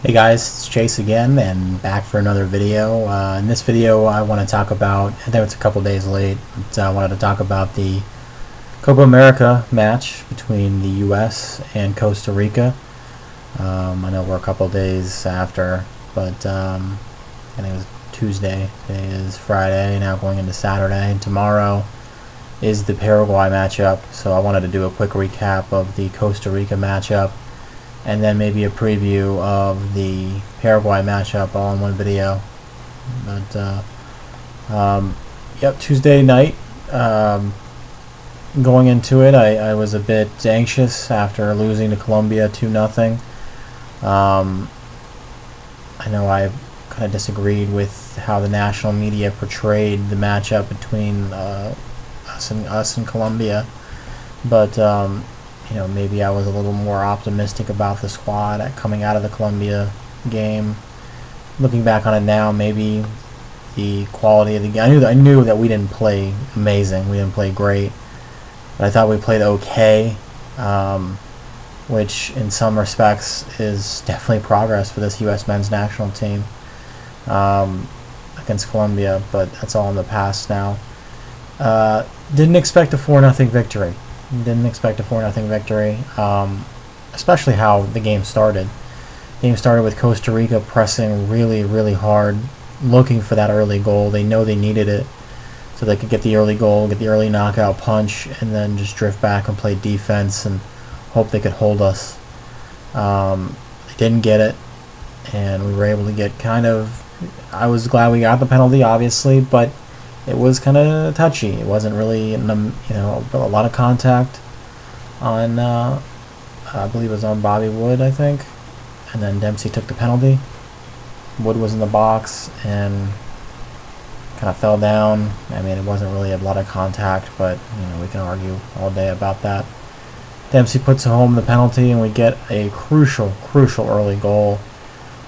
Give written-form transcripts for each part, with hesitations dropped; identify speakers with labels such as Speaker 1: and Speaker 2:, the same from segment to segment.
Speaker 1: Hey guys, it's Chase again and back for another video. In this video I want to talk about, I know it's a couple days late, but I wanted to talk about the Copa America match between the US and Costa Rica. I know we're a couple days after, but I think it was Tuesday, today is Friday, now going into Saturday, and tomorrow is the Paraguay matchup, so I wanted to do a quick recap of the Costa Rica matchup and then maybe a preview of the Paraguay matchup all in one video. But yep, Tuesday night. Going into it, I was a bit anxious after losing to Colombia 2-0. I know I kind of disagreed with how the national media portrayed the matchup between us and Colombia, but maybe I was a little more optimistic about the squad coming out of the Colombia game. Looking back on it now, maybe the quality of the game. I knew that we didn't play amazing. We didn't play great, but I thought we played okay, which in some respects is definitely progress for this U.S. men's national team against Colombia. But that's all in the past now. Didn't expect a 4-0 victory. Didn't expect a 4-0 victory, especially how the game started. The game started with Costa Rica pressing really, really hard, looking for that early goal. They know they needed it, so they could get the early goal, get the early knockout punch, and then just drift back and play defense and hope they could hold us. They didn't get it, and we were able to get I was glad we got the penalty, obviously, but it was kind of touchy. It wasn't really, a lot of contact on, I believe it was on Bobby Wood, I think. And then Dempsey took the penalty. Wood was in the box and kind of fell down. I mean, it wasn't really a lot of contact, but, we can argue all day about that. Dempsey puts home the penalty and we get a crucial early goal.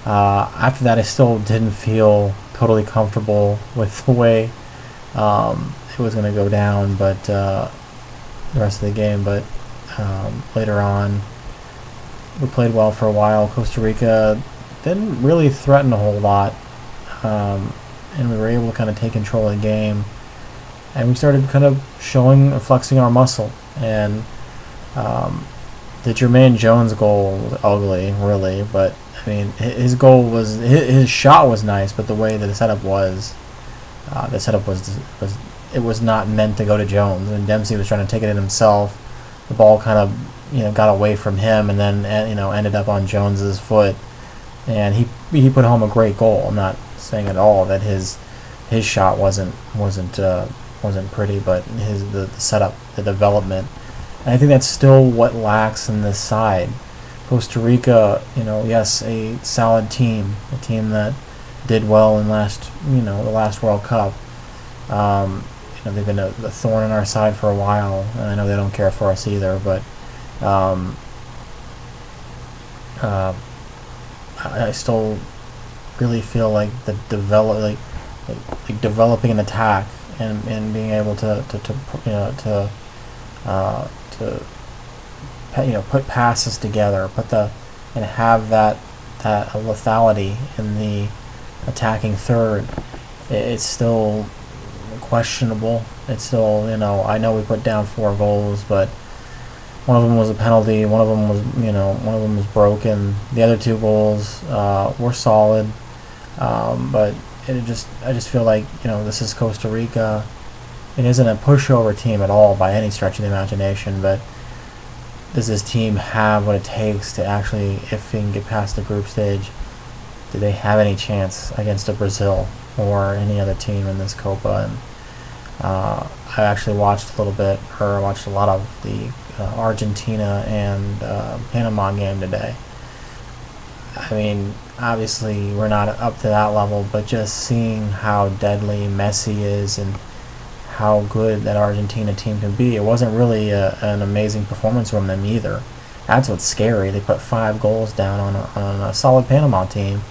Speaker 1: After that, I still didn't feel totally comfortable with the way it was going to go down, but the rest of the game. But later on, we played well for a while. Costa Rica didn't really threaten a whole lot, and we were able to kind of take control of the game. And we started kind of flexing our muscle. And the Jermaine Jones goal was ugly, really. But I mean, his shot was nice, but the way that the setup was. It was not meant to go to Jones, and Dempsey was trying to take it in himself. The ball kind of got away from him, and then ended up on Jones's foot, and he put home a great goal. I'm not saying at all that his shot wasn't pretty, but the setup, the development, and I think that's still what lacks in this side. Costa Rica, yes, a solid team, a team that did well in the last World Cup. They've been a thorn in our side for a while, and I know they don't care for us either. But I still really feel like developing an attack and being able to put passes together, and have that lethality in the attacking third. It's still questionable. It's still, I know we put down 4 goals, but one of them was a penalty. One of them was broken. The other 2 goals were solid, but I just feel like this is Costa Rica. It isn't a pushover team at all by any stretch of the imagination, but does this team have what it takes to actually, if they can get past the group stage, do they have any chance against a Brazil or any other team in this Copa? And I actually watched a lot of the Argentina and Panama game today. I mean, obviously we're not up to that level, but just seeing how deadly Messi is and how good that Argentina team can be, it wasn't really an amazing performance from them either. That's what's scary. They put 5 goals down on a solid Panama team,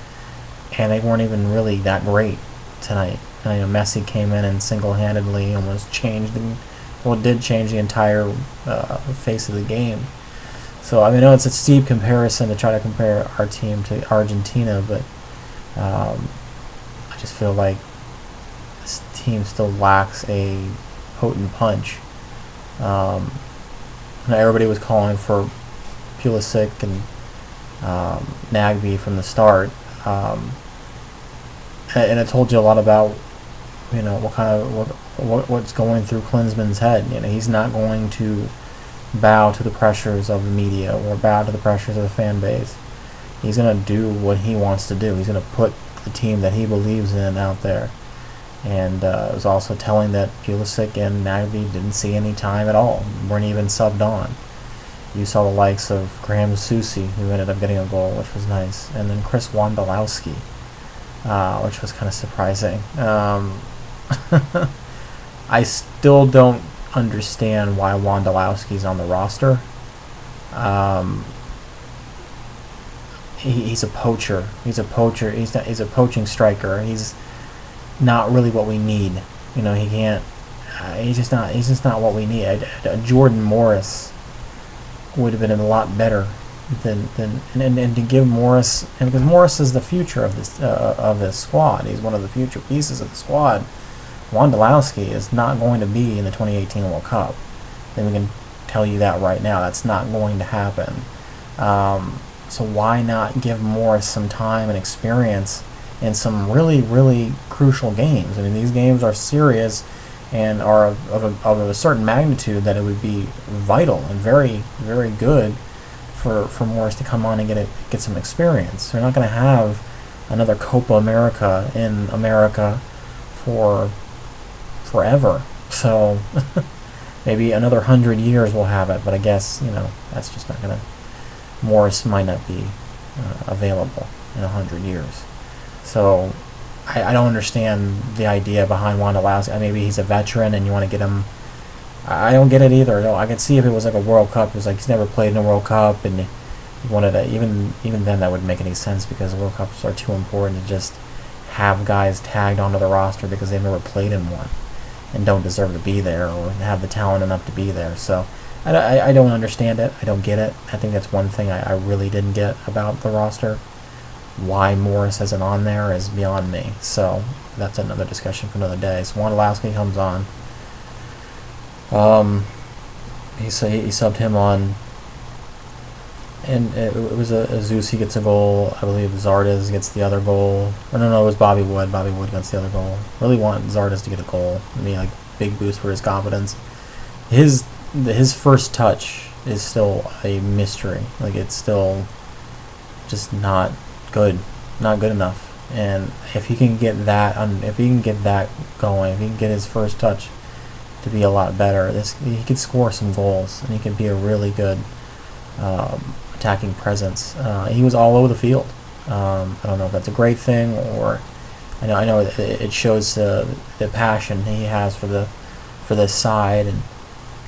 Speaker 1: and they weren't even really that great tonight. Messi came in and single-handedly almost did change the entire face of the game. So I mean, I know it's a steep comparison to try to compare our team to Argentina, but I just feel like this team still lacks a potent punch. Everybody was calling for Pulisic and Nagby from the start, and it told you a lot about what kind of what's going through Klinsmann's head. He's not going to bow to the pressures of the media or bow to the pressures of the fan base. He's going to do what he wants to do. He's going to put the team that he believes in out there. And it was also telling that Pulisic and Nagby didn't see any time at all, weren't even subbed on. You saw the likes of Graham Susi, who ended up getting a goal, which was nice, and then Chris Wondolowski, which was kind of surprising. I still don't understand why Wondolowski's on the roster. He's a poacher. He's a poacher. He's a poaching striker. He's not really what we need. He can't. He's just not. He's just not what we need. Jordan Morris would have been a lot better than and to give Morris, and because Morris is the future of this squad. He's one of the future pieces of the squad. Wondolowski is not going to be in the 2018 World Cup. Then we can tell you that right now. That's not going to happen. So why not give Morris some time and experience in some really, really crucial games? I mean, these games are serious and are of a certain magnitude that it would be vital and very, very good for Morris to come on and get some experience. They're not going to have another Copa America in America for forever. So maybe another 100 years we'll have it, but I guess that's just not gonna. Morris might not be available in 100 years. So I don't understand the idea behind Wondolowski. Maybe he's a veteran and you want to get him. I don't get it either. No, I could see if it was like a World Cup. It was like he's never played in a World Cup, and you wanted to, even then that wouldn't make any sense because World Cups are too important to just have guys tagged onto the roster because they've never played in one and don't deserve to be there or have the talent enough to be there. So I don't understand it. I don't get it. I think that's one thing I really didn't get about the roster. Why Morris isn't on there is beyond me. So that's another discussion for another day. So Wondolowski comes on. He subbed him on, and it was a Zusi gets a goal. I believe Zardes gets the other goal. No, it was Bobby Wood. Bobby Wood gets the other goal. Really want Zardes to get a goal. Big boost for his confidence. His first touch is still a mystery. It's still just not good enough. And if he can get that going, if he can get his first touch to be a lot better, he could score some goals and he could be a really good attacking presence. He was all over the field. I don't know if that's a great thing or I know it shows the passion he has for this side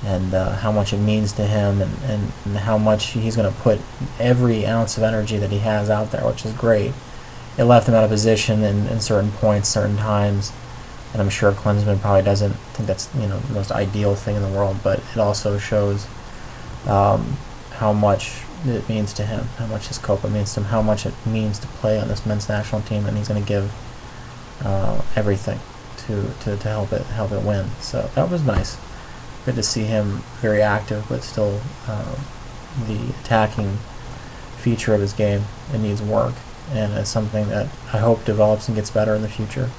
Speaker 1: and how much it means to him and how much he's going to put every ounce of energy that he has out there, which is great. It left him out of position in certain points, certain times, and I'm sure Klinsmann probably doesn't think that's the most ideal thing in the world, but it also shows how much it means to him, how much his Copa means to him, how much it means to play on this men's national team, and he's going to give everything to help it win. So that was nice. Good to see him very active, but still the attacking feature of his game, it needs work, and it's something that I hope develops and gets better in the future.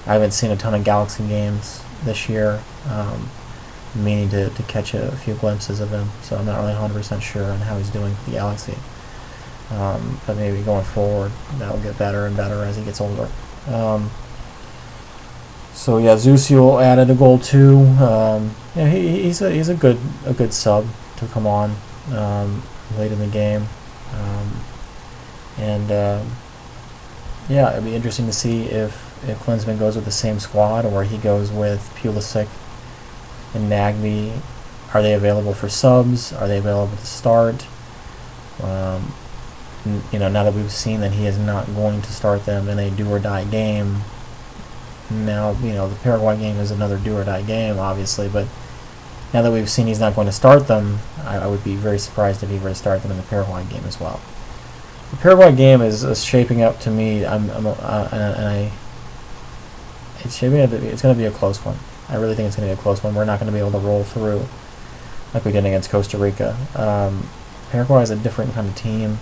Speaker 1: I haven't seen a ton of Galaxy games this year, meaning to catch a few glimpses of him, so I'm not really 100% sure on how he's doing with the Galaxy. But maybe going forward, that'll get better and better as he gets older. So yeah, Zusiel added a goal too. He's a good sub to come on late in the game, it'd be interesting to see if Klinsmann goes with the same squad or he goes with Pulisic and Nagby. Are they available for subs? Are they available to start? Now that we've seen that he is not going to start them in a do-or-die game. Now, the Paraguay game is another do-or-die game, obviously, but Now that we've seen he's not going to start them, I would be very surprised if he were to start them in the Paraguay game as well. The Paraguay game is shaping up to me. It's shaping up. It's going to be a close one. I really think it's going to be a close one. We're not going to be able to roll through like we did against Costa Rica. Paraguay is a different kind of team.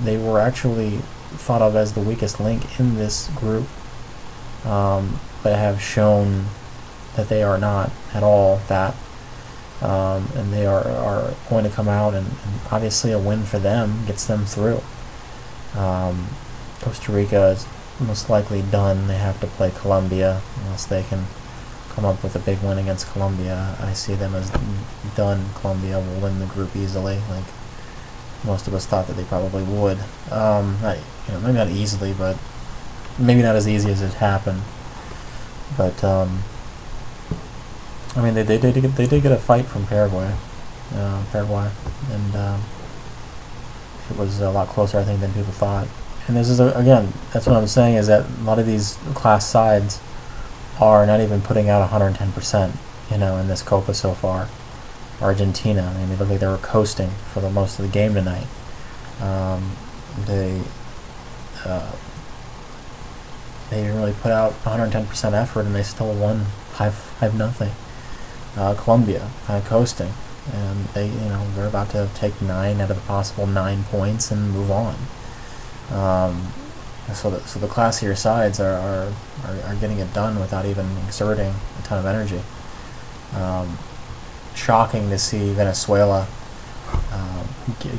Speaker 1: They were actually thought of as the weakest link in this group, but have shown that they are not at all that, and they are going to come out, and obviously a win for them gets them through. Costa Rica is most likely done. They have to play Colombia unless they can come up with a big win against Colombia. I see them as done. Colombia will win the group easily, like most of us thought that they probably would. Maybe not easily, but maybe not as easy as it happened. But they did get a fight from Paraguay, and it was a lot closer, I think, than people thought. And this is again, that's what I'm saying, is that a lot of these class sides are not even putting out 110%, in this Copa so far. Argentina, they look like they were coasting for the most of the game tonight. They didn't really put out 110% effort, and they still won 5-0. Colombia kind of coasting, and they're about to take 9 out of the possible 9 points and move on. So the classier sides are getting it done without even exerting a ton of energy. Shocking to see Venezuela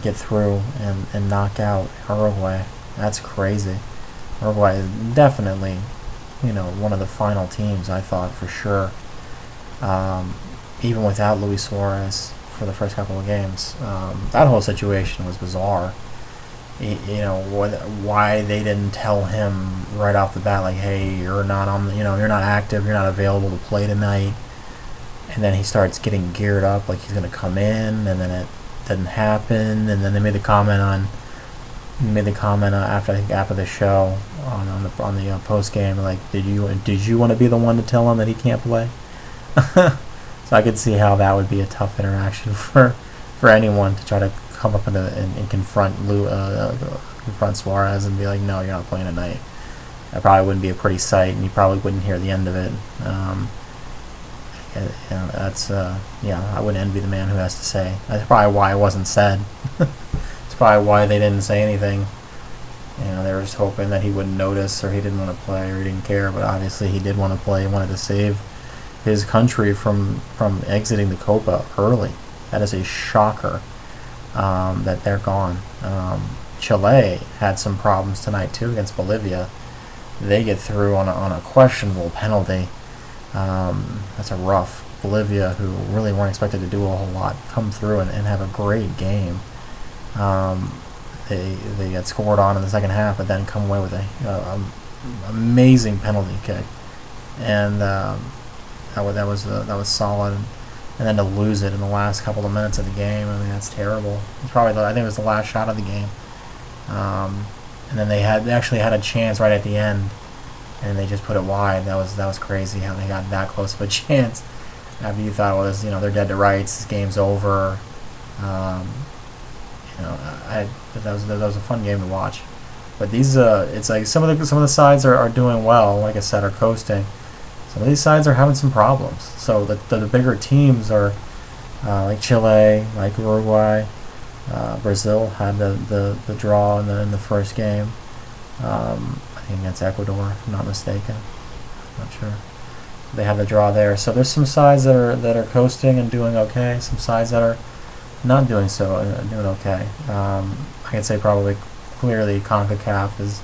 Speaker 1: get through and knock out Uruguay. That's crazy. Uruguay is definitely, one of the final teams, I thought, for sure. Even without Luis Suarez for the first couple of games. That whole situation was bizarre. Why they didn't tell him right off the bat, like, hey, you're not you're not active, you're not available to play tonight. And then he starts getting geared up like he's going to come in, and then it didn't happen. And then they made the comment after the show on the post game, like, did you want to be the one to tell him that he can't play? So I could see how that would be a tough interaction for anyone to try to come up and confront Suarez and be like, no, you're not playing tonight. That probably wouldn't be a pretty sight, and you probably wouldn't hear the end of it. I wouldn't envy the man who has to say. That's probably why it wasn't said. It's probably why they didn't say anything. They were just hoping that he wouldn't notice, or he didn't want to play, or he didn't care. But obviously he did want to play. He wanted to save his country from exiting the Copa early. That is a shocker that they're gone. Chile had some problems tonight too against Bolivia. They get through on a questionable penalty. That's a rough. Bolivia, who really weren't expected to do a whole lot, come through and have a great game. They get scored on in the second half, but then come away with a amazing penalty kick, and that was solid. And then to lose it in the last couple of minutes of the game, that's terrible. It's probably I think it was the last shot of the game. And then they actually had a chance right at the end, and they just put it wide. That was crazy how they got that close of a chance after you thought it was they're dead to rights, this game's over. That was a fun game to watch. But these it's like some of the sides are doing well, like I said, are coasting. Some of these sides are having some problems. So the bigger teams are like Chile, like Uruguay. Brazil had the draw in the first game. I think against Ecuador, if I'm not mistaken. I'm not sure. They had the draw there. So there's some sides that are coasting and doing okay. Some sides that are not doing so, doing okay. I can say probably clearly CONCACAF is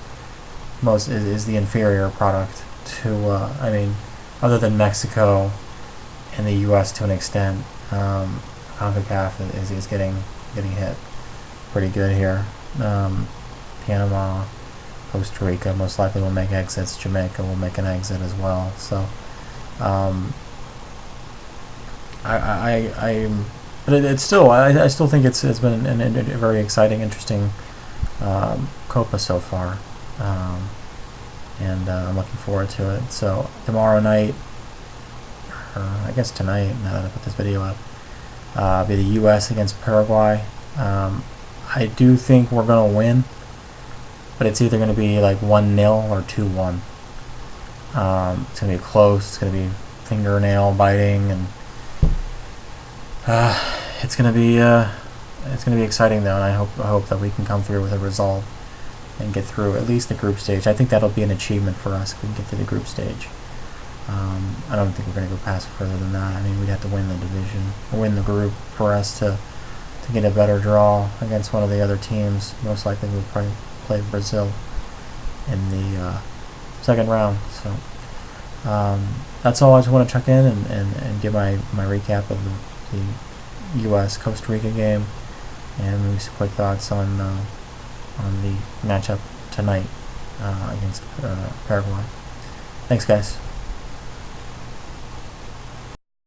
Speaker 1: the inferior product to. Other than Mexico and the U.S. to an extent, CONCACAF is getting hit pretty good here. Panama, Costa Rica most likely will make exits. Jamaica will make an exit as well. So, it's still. I still think it's been a very exciting, interesting Copa so far. And I'm looking forward to it. So tomorrow night, or I guess tonight, now that I put this video up, be the U.S. against Paraguay. I do think we're going to win, but it's either going to be like 1-0 or 2-1. It's going to be close. It's going to be fingernail biting, and it's going to be exciting though. And I hope that we can come through with a result and get through at least the group stage. I think that'll be an achievement for us if we can get to the group stage. I don't think we're going to go past further than that. I mean, we'd have to win the division, or win the group, for us to get a better draw against one of the other teams. Most likely we'll probably play Brazil in the second round. So that's all. I just want to check in and give my recap of the US-Costa Rica game, and maybe some quick thoughts on the matchup tonight against Paraguay. Thanks, guys.